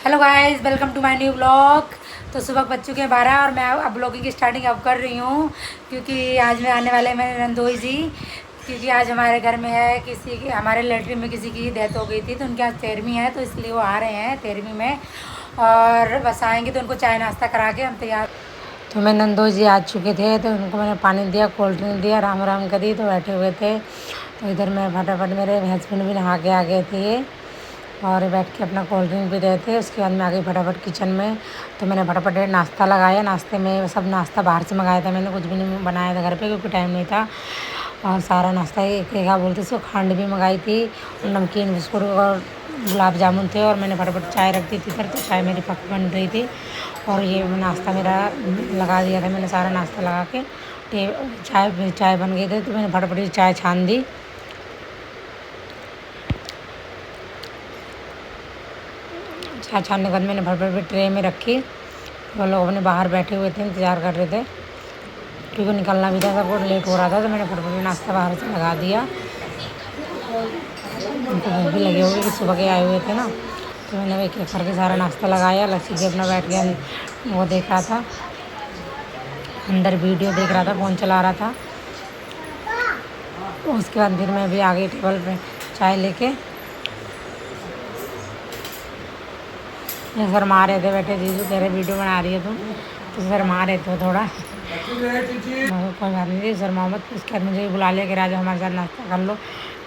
Hello guys, welcome to my new blog. तो सुबह बज चुके हैं 12 और मैं अब ब्लॉगिंग की स्टार्टिंग अब कर रही हूँ क्योंकि आज में आने वाले हैं मेरे नंदोई जी। क्योंकि आज हमारे घर में है किसी की, हमारे रिलेटिव में किसी की डेथ हो गई थी तो उनके आज 13वीं है, तो इसलिए वो आ रहे हैं 13वीं में। और बस आएंगे तो उनको चाय नाश्ता करा के हम तैयार। तो मैं नंदोई जी आ चुके थे तो उनको मैंने पानी दिया, कोल्ड ड्रिंक दिया, राम राम करी तो बैठे हुए थे। तो इधर मैं फटाफट, मेरे हस्बैंड भी नहा के आ गए थे और बैठ के अपना कोल्ड ड्रिंक भी रहे थे। उसके बाद मैं आ गई फटाफट किचन में। तो मैंने फटाफट नाश्ता लगाया। नाश्ते में सब नाश्ता बाहर से मंगाया था, मैंने कुछ भी नहीं बनाया था घर पे क्योंकि टाइम नहीं था। और सारा नाश्ता एक एक बोलते इसको खांड भी मंगाई थी, नमकीन बिस्कुट और गुलाब जामुन थे। और मैंने फटाफट चाय रख दी थी इधर, तो चाय मेरी पक बन रही थी और ये नाश्ता मेरा लगा दिया था मैंने। सारा नाश्ता लगा के चाय बन गई थी तो मैंने फटाफट चाय छान दी। चाय छानने के बाद मैंने फटाफट ट्रे में रखी। वो लोग अपने बाहर बैठे हुए थे, इंतज़ार कर रहे थे क्योंकि निकलना भी था, सबको लेट हो रहा था। तो मैंने फटाफट नाश्ता बाहर से लगा दिया। उनको भूख भी लगी होगी कि सुबह के आए हुए थे ना। तो मैंने एक एक करके सारा नाश्ता लगाया। लक्ष्य जी अपना बैठ गया, वो देख रहा था, अंदर वीडियो देख रहा था, फ़ोन चला रहा था। उसके बाद फिर मैं भी आ गई टेबल पे चाय लेके। शर्मा रहे थे बैठे, जीजू कह रहे वीडियो बना रही है तुम, तो शर्मा रहे थे थोड़ा। कोई बात नहीं, शर्मा मत। उसके बाद मुझे भी बुला लिया कि राजा हमारे साथ नाश्ता कर लो,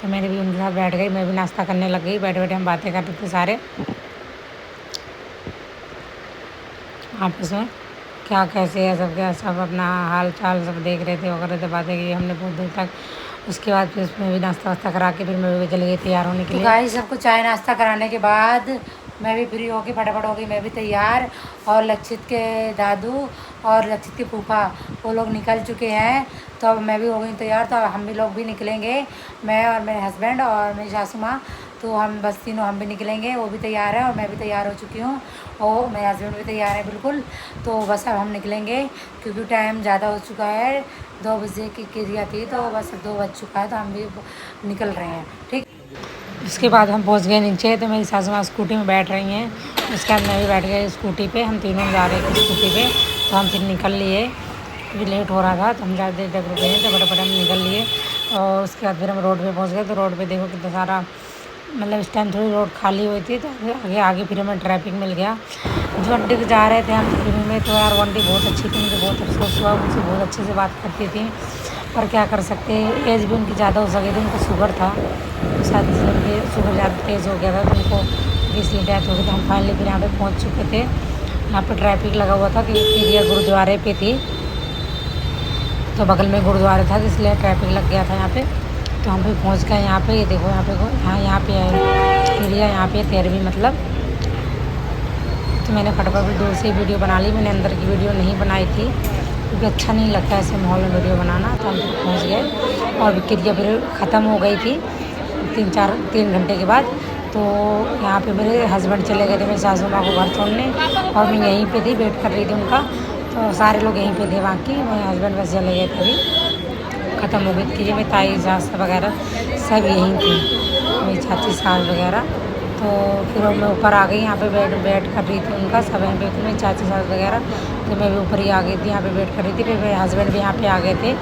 तो मैंने भी उनके साथ बैठ गई। मैं भी नाश्ता करने लग गई। बैठे बैठे हम बातें करते थे सारे आपस में, क्या कैसे है सब, क्या सब अपना हाल चाल सब देख रहे थे वगैरह थे, बातें की हमने बहुत देर तक। उसके बाद फिर उसमें भी नाश्ता वास्ता करा के फिर मैं भी चली गई तैयार होने के लिए। गाइस, सबको चाय नाश्ता कराने के बाद मैं भी फ्री होके फटाफट हो गई, मैं भी तैयार। और लक्षित के दादू और लक्षित के फूफा वो लोग निकल चुके हैं, तो अब मैं भी हो गई तैयार। तो अब हम भी लोग भी निकलेंगे, मैं और मेरे हस्बैंड और मेरी सासू माँ। तो हम बस तीनों हम भी निकलेंगे। वो भी तैयार है और मैं भी तैयार हो चुकी हूँ और मेरे हस्बैंड भी तैयार है बिल्कुल। तो बस अब हम निकलेंगे क्योंकि टाइम ज़्यादा हो चुका है। 2 बजे की क्रिया थी तो बस 2 बज चुका है, तो हम भी निकल रहे हैं। ठीक, उसके बाद हम पहुंच गए नीचे। तो मेरी सासू माँ स्कूटी में बैठ रही हैं, उसके बाद मैं भी बैठ गई स्कूटी पे। हम तीनों जा रहे थे स्कूटी पे, तो हम फिर निकल लिए क्योंकि लेट हो रहा था। तो हम ज़्यादा देर तक रुके हैं, तो फटाफट हम निकल लिए। और उसके बाद फिर हम रोड पे पहुंच गए। तो रोड पे देखो कितना सारा, मतलब इस टाइम थोड़ी रोड खाली हुई थी, तो आगे आगे फिर हमें ट्रैफिक मिल गया। जो आंटी को जा रहे थे हम फिर में, तो यार वो आंटी बहुत अच्छी थी, मुझे बहुत अफसोस हुआ। मुझसे बहुत अच्छे से बात करती थी, पर क्या कर सकते, एज भी उनकी ज़्यादा हो सकी थी, उनको शुगर था, शायद उनकी शुगर ज़्यादा तेज़ हो गया था, तो उनको इसलिए डेथ हो गई। तो हम फाइनली फिर यहाँ पे पहुँच चुके थे। यहाँ पे ट्रैफिक लगा हुआ था क्योंकि एरिया गुरुद्वारे पे थी, तो बगल में गुरुद्वारा था, तो इसलिए ट्रैफिक लग गया था यहाँ पे। तो हम भी पहुँच गए यहाँ पे। ये देखो यहाँ पे, यहाँ पे एरिया, यहाँ पे 13वीं मतलब। तो मैंने फटाफट दूर से वीडियो बना ली, मैंने अंदर की वीडियो नहीं बनाई थी क्योंकि अच्छा नहीं लगता ऐसे माहौल में वीडियो बनाना। तो हम फिर पहुँच गए और क्रिया फिर ख़त्म हो गई थी 3 घंटे के बाद। तो यहाँ पे मेरे हस्बैंड चले गए थे मेरी सासू माँ को घर छोड़ने, और मैं यहीं पे थी, वेट कर रही थी उनका। तो सारे लोग यहीं पे थे, बाकी मेरे हस्बैंड बस चले गए थे, अभी ख़त्म हो गई थी। मेरी ताई सास वगैरह सब यहीं थी, मेरी चाची सास वगैरह। तो फिर मैं ऊपर आ गई, यहाँ पे वेट कर रही थी उनका, सब यहाँ पे थे, मेरी चाची सास वगैरह। तो मैं भी ऊपर ही आ गई थी, यहाँ पे वेट कर रही थी। फिर मेरे हस्बैंड भी यहाँ पे आ गए थे,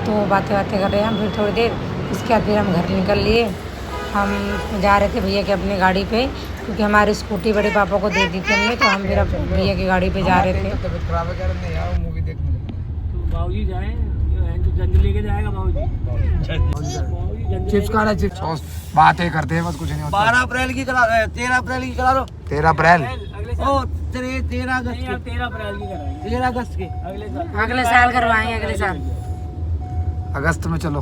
तो बातें कर रहे हैं हम फिर थोड़ी देर। उसके बाद फिर हम घर निकल लिए। हम जा रहे थे भैया की अपनी गाड़ी पे क्योंकि हमारी स्कूटी बड़े पापा को दे दी थी हमने, तो हम फिर अब भैया की गाड़ी पे जा रहे थे। बाबूजी जाए, जंज लेके जाएगा बाबूजी। चिप्स खाना, चिप्स बातें करते हैं बस, कुछ नहीं होता। 12 अप्रैल की करा, 13 अप्रैल की करा लो। 13 अप्रैल, ओ 13 अगस्त की, 13 अप्रैल की कराएंगे, 13 अगस्त के अगले साल करवाएंगे, अगले साल अगस्त में चलो।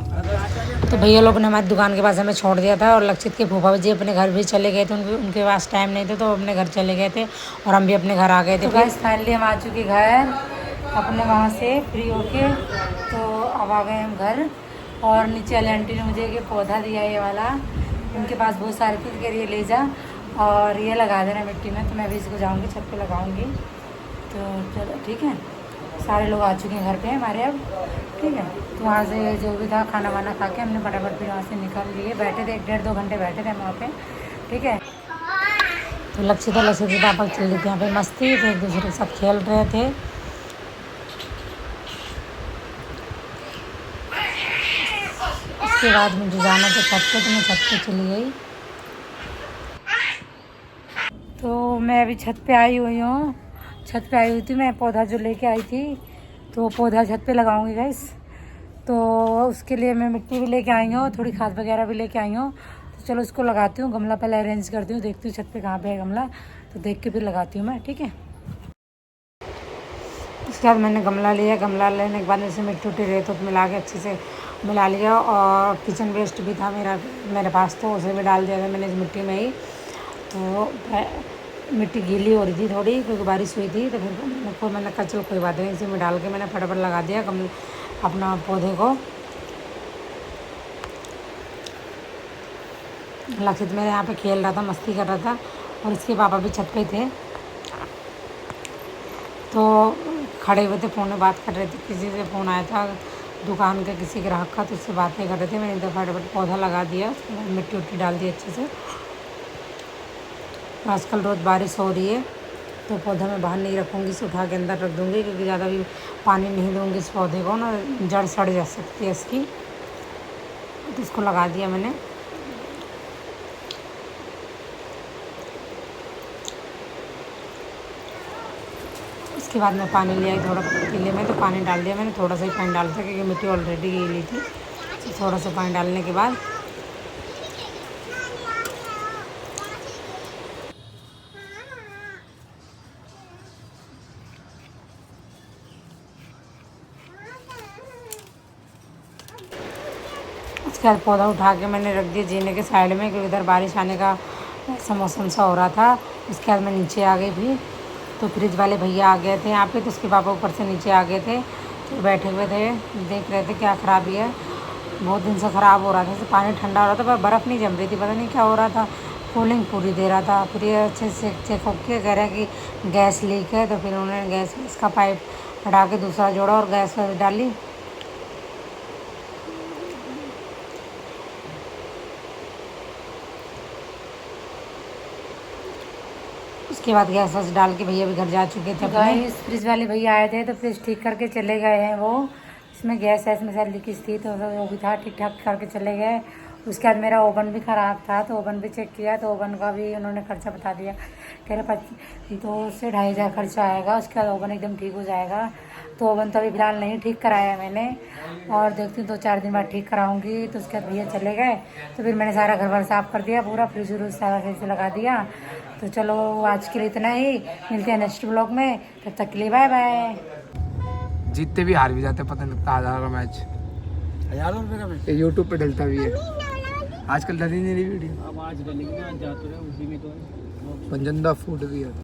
तो भैया लोग ने हमारी दुकान के पास हमें छोड़ दिया था और लक्षित के फूफा जी अपने घर भी चले गए थे, उनके पास टाइम नहीं था, तो अपने घर चले गए थे और हम भी अपने घर आ गए थे। तो फाइनली हम आ चुके घर अपने वहाँ से फ्री होके। तो अब आ गए हम घर, और नीचे वाले आंटी ने मुझे एक पौधा दिया, ये वाला, उनके पास बहुत सारे थे, कह रही ले जा और ये लगा देना मिट्टी में। तो मैं भी इसको जाऊँगी छत पे लगाऊँगी। तो चलो ठीक है, सारे लोग आ चुके हैं घर पे हमारे अब, ठीक है। तो वहाँ से जो भी था खाना वाना खा के हमने फटाफट फिर वहाँ से निकल लिए। बैठे थे 1-1.5-2 घंटे बैठे थे हम वहाँ पे, ठीक है। तो तो लक्षित पापा चल रही थी यहाँ पे मस्ती, तो एक दूसरे के साथ खेल रहे थे। उसके बाद मुझे जाना था छत पे, तो मैं छत पे चली गई। तो मैं अभी छत पे आई हुई हूँ। छत पे आई हुई थी मैं, पौधा जो लेके आई थी तो पौधा छत पे लगाऊंगी गाइस। तो उसके लिए मैं मिट्टी भी लेके आई हूँ, थोड़ी खाद वगैरह भी लेके आई हूँ। तो चलो उसको लगाती हूँ। गमला पहले अरेंज करती हूँ, देखती हूँ छत पे कहाँ पे है गमला, तो देख के फिर लगाती हूँ मैं, ठीक है। उसके बाद मैंने गमला लिया। गमला लेने के बाद इसे मिट्टी उट्टी रेत मिला के अच्छे से मिला लिया। और किचन वेस्ट भी था मेरे पास, तो उसे भी डाल दिया था मैंने इस मिट्टी में ही। तो मिट्टी गीली हो रही थी थोड़ी, क्योंकि बारिश हुई थी। तो फिर मैंने कहा चलो कोई बात नहीं, इसी में डाल के मैंने फटाफट लगा दिया गमले अपना पौधे को। लक्षित मेरे यहाँ पे खेल रहा था, मस्ती कर रहा था, और इसके पापा भी छत पे थे। तो खड़े हुए थे, फ़ोन में बात कर रहे थे। किसी से फ़ोन आया था दुकान के किसी ग्राहक का, तो उससे बातें कर रहे थे। मैंने इधर फटाफट पौधा लगा दिया, उसके बाद मिट्टी उट्टी डाल दी अच्छे से। आजकल रोज़ बारिश हो रही है, तो पौधा मैं बाहर नहीं रखूँगी, इसे उठा के अंदर रख दूँगी, क्योंकि ज़्यादा भी पानी नहीं दूँगी इस पौधे को ना, जड़ सड़ जा सकती है इसकी। तो इसको लगा दिया मैंने। उसके बाद मैं पानी ले आई थोड़ा पतीले में, तो पानी डाल दिया मैंने। थोड़ा सा ही पानी डाला था, क्योंकि मिट्टी ऑलरेडी गीली थी। तो थोड़ा सा पानी डालने के बाद उसके बाद पौधा उठा के मैंने रख दिया जीने के साइड में, क्योंकि इधर बारिश आने का ऐसा मौसम सा हो रहा था। उसके बाद मैं नीचे आ गई भी, तो फ्रिज वाले भैया आ गए थे यहाँ पे। तो उसके पापा ऊपर से नीचे आ गए थे, तो बैठे हुए थे, देख रहे थे क्या ख़राबी है। बहुत दिन से ख़राब हो रहा था, तो पानी ठंडा हो रहा था पर बर्फ़ नहीं जम रही थी, पता नहीं क्या हो रहा था। कूलिंग पूरी दे रहा था। फिर ये अच्छे से चेक हो के कह रहे हैं कि गैस लीक है। तो फिर उन्होंने गैस का पाइप हटा के दूसरा जोड़ा और गैस डाली। उसके बाद गैस वैस डाल के भैया भी घर जा चुके थे। गाइस फ्रिज वाले भैया आए थे, तो फ्रिज ठीक करके चले गए हैं वो। इसमें गैस में सारी लीकेज थी, तो वो भी था, ठीक ठाक करके चले गए। उसके बाद मेरा ओवन भी ख़राब था, तो ओवन भी चेक किया, तो ओवन का भी उन्होंने खर्चा बता दिया। कह रहे 2 से 2,500 खर्चा आएगा। उसके बाद ओवन एकदम ठीक हो जाएगा। तो ओवन तो अभी फिलहाल नहीं ठीक कराया मैंने, और देखती हूँ 2-4 दिन बाद ठीक कराऊंगी। तो उसके बाद भैया चले गए, तो फिर मैंने सारा घर भर साफ़ कर दिया, पूरा फ्रिज व्रिज सारा सही से लगा दिया। तो चलो आज के लिए इतना ही, मिलते हैं नेक्स्ट ब्लॉग में, तब तक के लिए बाय बाय। जीतते भी हार भी जाते, पता नहीं लगता। 1000 का मैच 1000 रुपये का मैच यूट्यूब पे डलता भी है आजकल। डली नहीं रही वीडियो, अब आज डलेगी ना, आज जा तो रहे उसी में तो है। पंजंदा फूड भी है।